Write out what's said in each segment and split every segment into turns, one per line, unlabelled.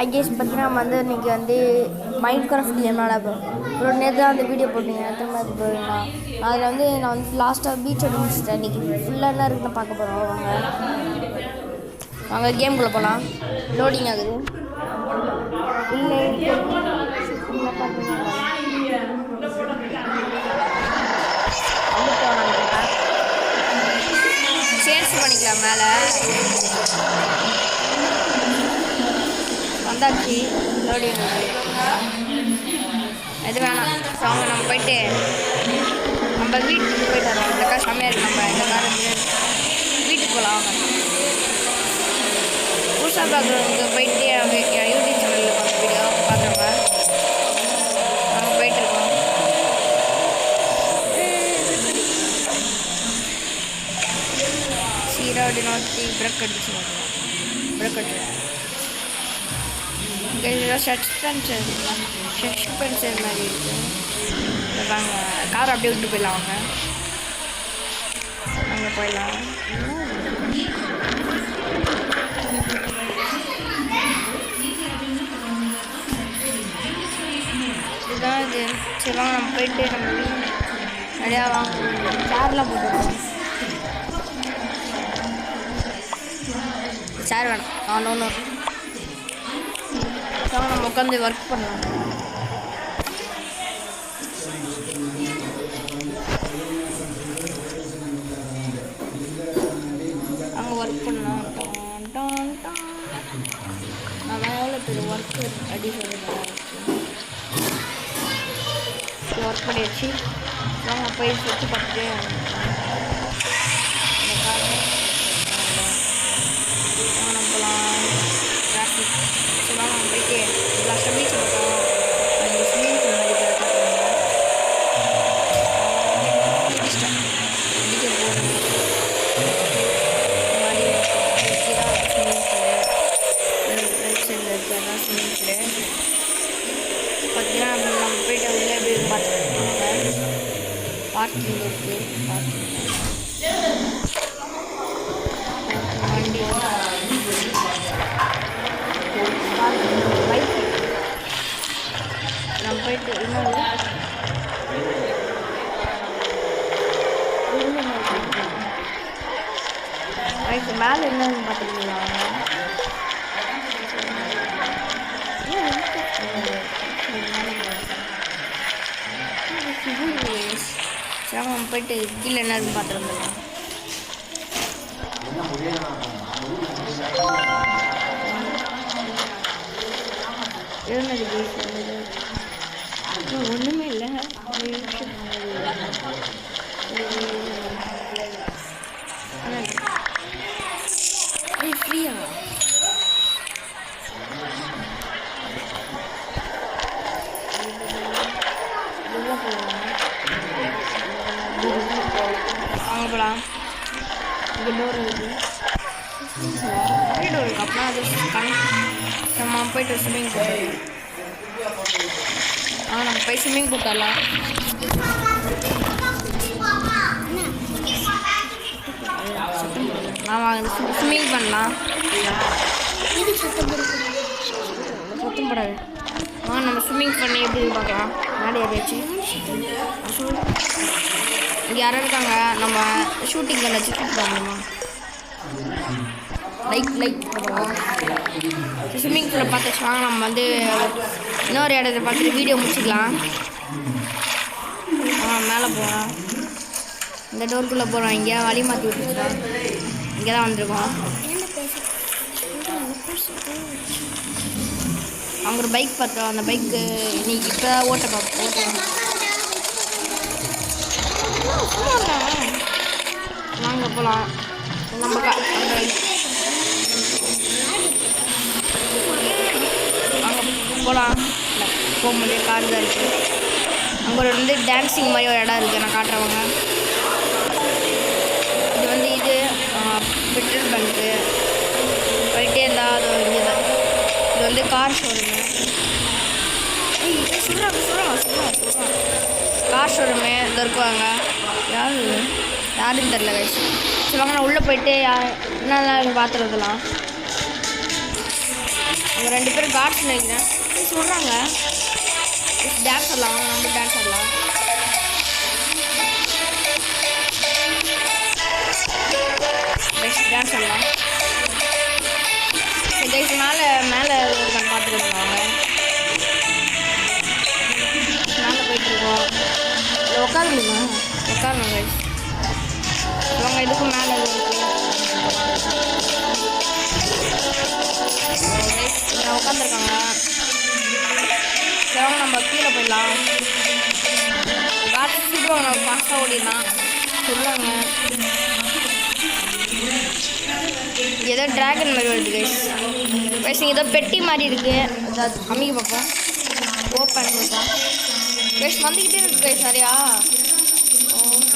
ஐகேஸ் பார்த்தீங்கன்னா நம்ம வந்து இன்றைக்கி வந்து மைண்ட் கிராஃப்ட் கேம் விளாடுறோம். அப்புறம் நேற்று தான் அந்த வீடியோ போட்டீங்க திரும்ப அது போயிடா அதில் வந்து நான் வந்து லாஸ்ட்டாக பீச்சோட முடிச்சிட்டேன். இன்றைக்கி ஃபுல்லாக என்ன இருக்குன்னு பார்க்க போகிறோம். வாங்க கேம்குள்ளே போகலாம். லோடிங் ஆகுது இல்லை சேஞ்ச் பண்ணிக்கலாம். மேலே வந்தாச்சு. லோடிங் எது வேணாம். ஸோ அவங்க நம்ம போயிட்டு நம்ம வீட்டுக்கு போயிட்டு வரோம். இந்த கார் செம்மையாக இருக்கு. நம்ம இந்த கார் வீட்டுக்கு போகலாம். அவங்க புதுசாக பார்க்குறவங்க போயிட்டு அவங்க யூடியூப் சேனலில் பார்த்த வீடியோ பார்க்குறவங்க நாங்கள் போயிட்டுருக்கோம். சீராடி நோட்டி பிரக் அடிச்சு பிரக் அடிச்சு சஸ்பென்சர் மாதிரி இருக்குது. வாங்க கார் அப்படியே விட்டு போயிடலாம். அவங்க அங்கே போயிடலாம். இதுதான் இது. சரி வாங்க நம்ம போயிட்டு நம்ம நிறையா வாங்க சேர்லாம் போட்டுருக்கோம். சேர் வேணாம். ஒன்று நம்ம உட்காந்து ஒர்க் பண்ணலாம். அங்கே ஒர்க் பண்ணலாம். நம்ம எவ்வளோ பேர் ஒர்க் அடி சொல்லுங்கள். ஒர்க் பண்ணிடுச்சு. நம்ம போய் சுற்றி பார்த்துட்டு போகலாம். டிராஃபிக் சொல்லலாம். நம்ம போயிட்டு லாஸ்ட்டாக பீச் போட்டோம். அந்த ஸ்விம்மிங் பூல் மாதிரி பார்த்தீங்கன்னா நம்ம போயிட்டு உள்ளே எப்படி பார்த்துருக்காங்க. பார்க்கிங் இருக்குது. வண்டி பைக் நம்ம போயிட்டு இன்னொரு பைக்கு மேலே என்னன்னு பார்த்துருக்கீங்களா? சரி நம்ம போயிட்டு கீழே என்ன இருக்குன்னு பார்த்துருந்தோம். ஒன்றுமே இல்லை. ஃப்ரீயா வாங்க போகலாம். இங்கே டோர் இருக்குது. டோர் இருக்கு. அப்படின்னா அது நம்ம போயிட்டு ஸ்விம்மிங் பூல் நம்ம போய் ஸ்விம்மிங் பூல் தரலாம். ஆமாம் ஸ்விம்மிங் பண்ணலாம். சுத்தம் படாது. நம்ம ஸ்விம்மிங் பண்ணி எப்படி பார்க்கலாம். மேலே ஏறியாச்சு. இங்கே யாரும் இருக்காங்க. நம்ம ஷூட்டிங் பண்ண வச்சு ஷூட் பண்ணணுமா? லைக் பண்ணுவோம். ஸ்விம்மிங் பூலை பார்த்து வச்சுவாங்க. நம்ம வந்து இன்னொரு இடத்த பார்த்துட்டு வீடியோ முடிச்சுக்கலாம். மேலே போகிறோம். இந்த டோருக்குள்ளே போகிறோம். இங்கே வழி மாற்றி விட்டுருக்கோம். இங்கே தான் வந்திருக்கோம். அவங்க ஒரு பைக் பார்த்தோம். அந்த பைக்கு இன்னைக்கு இப்போ தான் ஓட்ட பார்ப்போம். வாங்க போகலாம். நம்ம அங்கே போகலாம். போக முடியும். கார் தான் இருக்குது. அங்கே ஒரு வந்து டான்ஸிங் மாதிரி ஒரு இடம் இருக்குது. நான் காட்டுறவங்க. இது வந்து இது பெட்ரோல் பங்க்கு போயிட்டே இருந்தால் அது இங்கே தான். இது வந்து கார் ஷோரூமு. சொல்கிறாங்க கார் ஷோரூமு இதில் இருக்குவாங்க. யாருன்னு தெரில கைஸ். சொல்லுவாங்க. நான் உள்ளே போயிட்டு என்னெல்லாம் பார்த்துருக்கலாம். அவங்க 2 பேரும் காட்ஸ் நினைக்கிறேன் சொல்கிறாங்க. டான்ஸ் ஆடலாம், நம்ம டான்ஸ் ஆடலாம். டான்ஸ் ஆடலாம். கைஸ் மேலே பார்த்துக்கிட்டு அவங்க மேலே போயிட்டுருக்கோம். உட்காரணுமா? உட்காரணும் கைஸ். அவங்க இதுக்கும் மேலே உட்காந்துருக்காங்க. சரி நம்ம கீழே போயிடலாம். காற்று சீக்கிரம் நம்ம ஃபாஸ்ட்டாக ஓடிடலாம் சொல்லுவாங்க. ஏதோ ட்ராகன் மாதிரி வருது கைஸ். கைஸ் ஏதோ பெட்டி மாதிரி இருக்குது. அதாவது அமைக்க பார்ப்போம். ஓப்பன் பார்ப்போம். கைஸ் வந்துக்கிட்டே இருக்குது கைஸ். சரியா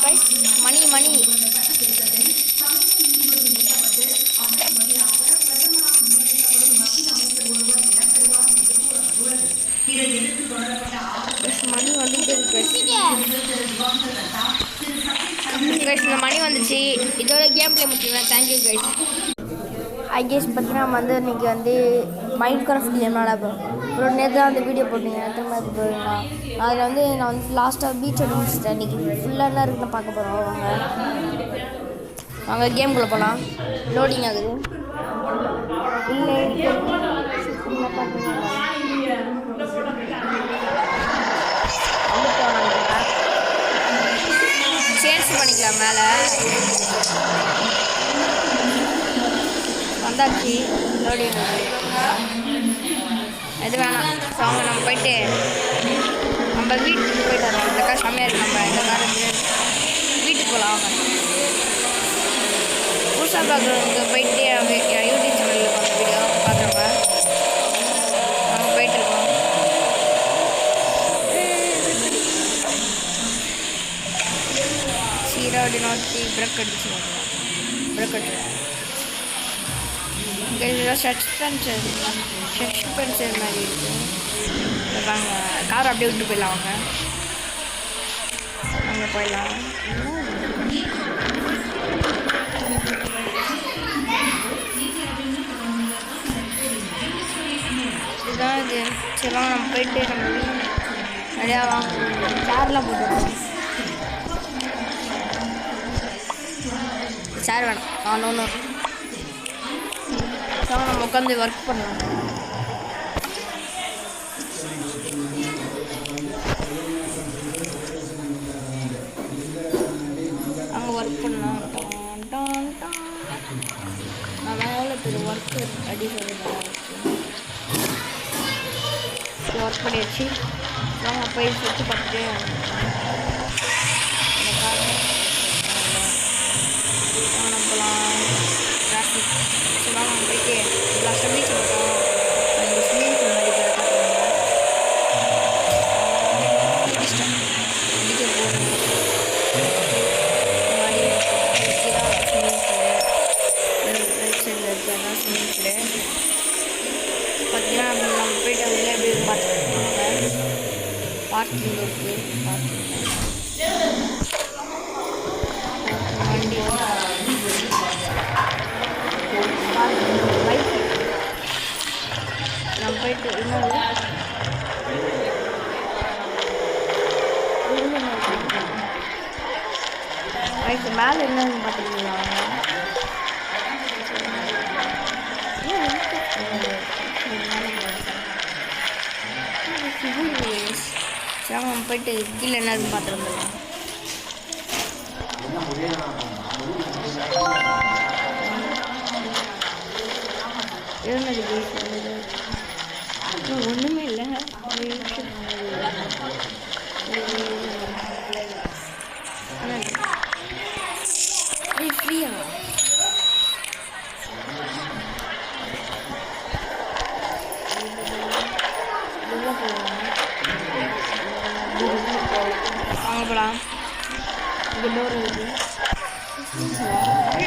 கைஸ் மணி மணி மணி வந்துக்கிட்டே இருக்கு கைஸ். இந்த மணி வந்துச்சு. இதோட கேம் பிளே முடிச்சுக்கிறேன். Thank you guys. ஐகேஸ் பார்த்தீங்கன்னா வந்து இன்றைக்கி வந்து மைண்ட் கிராஃப்ட் கேம் விளாடுறோம். அப்புறம் நேற்று தான் அந்த வீடியோ போட்டீங்க. திரும்ப அது போயிருந்தா அதில் வந்து நான் வந்து லாஸ்ட்டாக பீச்சோட முடிச்சிட்டேன். இன்றைக்கி ஃபுல்லாக என்ன இருக்குன்னு பார்க்க போகிறோம். வாங்க கேம்குள்ளே போகலாம். லோடிங் ஆகுது. இல்லை சேஞ்ச் பண்ணிக்கலாம். மேலே வந்தாச்சு. லோடிங் எது வேணாம். ஸோ அவங்க நம்ம போயிட்டு நம்ம வீட்டுக்கு போயிட்டு வரோம். இந்த கார் செம்மையாக இருக்கு. நம்ம இந்த கார் வீட்டுக்கு போகலாம். அவங்க புதுசாக பார்க்குறவங்க போயிட்டு அவங்க யூடியூப் சேனலில் பார்த்த வீடியோ பார்க்குறவங்க அவங்க போயிட்டுருக்கோம். சீராடி நோட்டி பிரக் அடிச்சு பிரக் அடிச்சு சஸ்பென்சர் மாதிரி இருக்குது. வாங்க கார் அப்படியே விட்டு போயிடலாம். அவங்க அங்கே போயிடலாம். இதுதான் இது. சரி வாங்க நம்ம போயிட்டு நம்ம நிறையா வாங்க சேர்லாம் போட்டுருக்கோம். சேர் வேணாம். ஒன்று நம்ம உட்காந்து ஒர்க் பண்ணலாம். அங்கே ஒர்க் பண்ணலாம். நான் எவ்வளோ பெரிய ஒர்க்கு அடி சொல்லுறேன். ஒர்க் பண்ணிடுச்சு. நம்ம போய் சுற்றி பார்த்துட்டு போகலாம். டிராஃபிக் சொல்லலாம். நம்ம போயிட்டு லாஸ்ட்டாக பீச் போட்டோம். அந்த ஸ்விம்மிங் பூல் மாதிரி பீச்சை போகணும். மாதிரி ஸ்விம்மிங் பூலு ரைட் சைடில் இருக்கிறதா ஸ்விம்மிங் பூலு பார்த்தீங்கன்னா நம்ம போயிட்டு உள்ளே எப்படி பார்த்துருக்காங்க. பார்க்கிங் இருக்குது. வண்டி பைக் நம்ம போயிட்டு இன்னொரு பைக் மேலே என்னன்னு பார்த்துருக்கீங்களா? சரி நம்ம போயிட்டு கீழே என்னன்னு பார்த்துட்டு வந்துடலாம். ஒன்றுமே இல்லை. ஃப்ரீயா வாங்க போகலாம். இங்கே டோர் இருக்குது.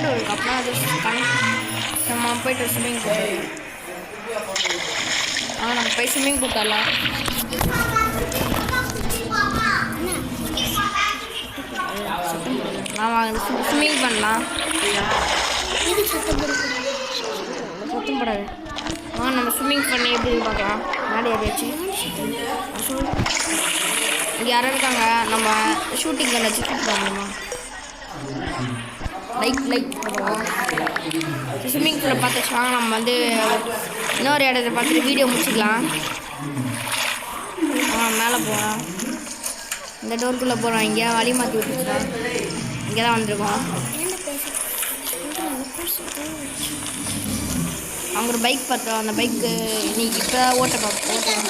டோர் இருக்குது. அப்படின்னா அது நம்ம போய்ட்டு ஸ்விம்மிங் பூல் நம்ம போய் ஸ்விம்மிங் பூல் தரலாம். ஆமாம் ஸ்விம்மிங் பண்ணலாம். சுத்தம் போடாது. நம்ம ஸ்விம்மிங் பண்ணி எப்படி பார்க்கலாம். மேலே ஏறியாச்சு. இங்கே யாரும் இருக்காங்க. நம்ம ஷூட்டிங் கண்ண வச்சு ஷூட் பண்ணணுமா? லைக் பண்ணுவோம். ஸ்விம்மிங் பூலை பார்த்து வச்சுவாங்க. நம்ம வந்து இன்னொரு இடத்த பார்த்துட்டு வீடியோ முடிச்சுக்கலாம். மேலே போகிறோம். இந்த டோருக்குள்ளே போகிறோம். இங்கே வழி மாற்றி விட்டுருக்கோம். இங்கே தான் வந்திருக்கோம். அவங்க ஒரு பைக் பார்த்தோம். அந்த பைக்கு இன்னைக்கு இப்போ ஓட்ட பார்ப்போம்.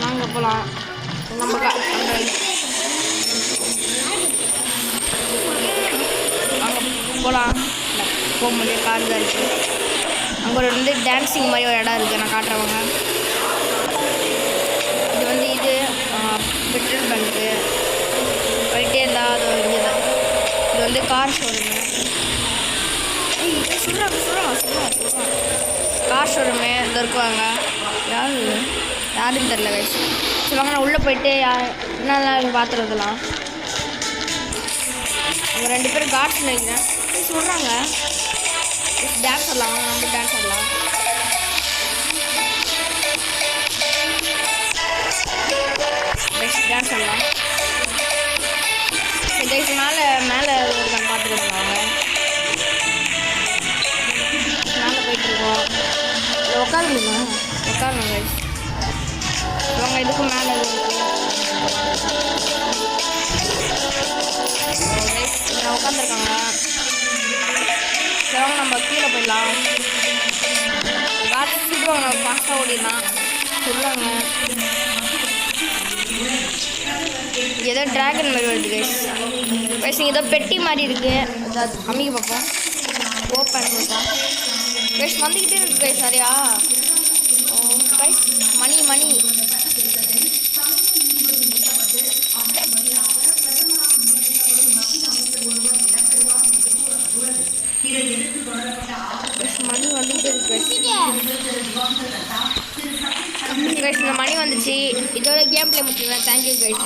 நாங்கள் போகலாம். நம்ம அங்கே போகலாம். போக முடியாது, கார் தான் இருக்குது. அங்கே ஒரு வந்து டான்ஸிங் மாதிரி ஒரு இடம் இருக்குது. நான் காட்டுறவங்க. இது வந்து பெட்ரோல் பங்க்கு போயிட்டே இருந்தால் அது இங்கே தான். இது வந்து கார் ஷோரூமு. சொல்கிறாங்க கார் ஷோரூமு இந்த இருக்குவாங்க. யாருன்னு தெரில கைஸ். சொல்லுவாங்க. நான் உள்ளே போயிட்டு என்னெல்லாம் பார்த்துறதுலாம். அவங்க 2 பேரும் கார்ட்ஸ் நினைக்கிறேன் சொல்கிறாங்க. டான்ஸ் ஆடலாம். நம்ம டான்ஸ் ஆடலாம். டான்ஸ் ஆடலாம். கைஸ் மேலே இருக்கான்னு பார்த்துருக்காங்க. மேலே போயிட்டுருக்கோம். உட்கார முடியுமா? உட்காரணும் கைஸ். அவங்க இதுக்கும் மேலே உட்காந்துருக்காங்க. சரி நம்ம கீழே போயிடலாம். காற்று சீக்கிரம் நம்ம ஃபாஸ்ட்டாக ஓடிடலாம் சொல்லுவாங்க. ஏதோ ட்ராகன் மாதிரி வருது கைஸ். ஏதோ பெட்டி மாதிரி இருக்குது. அதாவது அமைக்க பார்ப்போம். ஓப்பன் கொடுப்போம் கைஸ். வந்துக்கிட்டே இருக்குது கைஸ். சரியா கைஸ். மணி வந்துக்கிட்டே இருக்கு கைஸ். இந்த மணி வந்துச்சு. இதோட கேம் பிளே முடிச்சுக்கலாம். Thank you guys.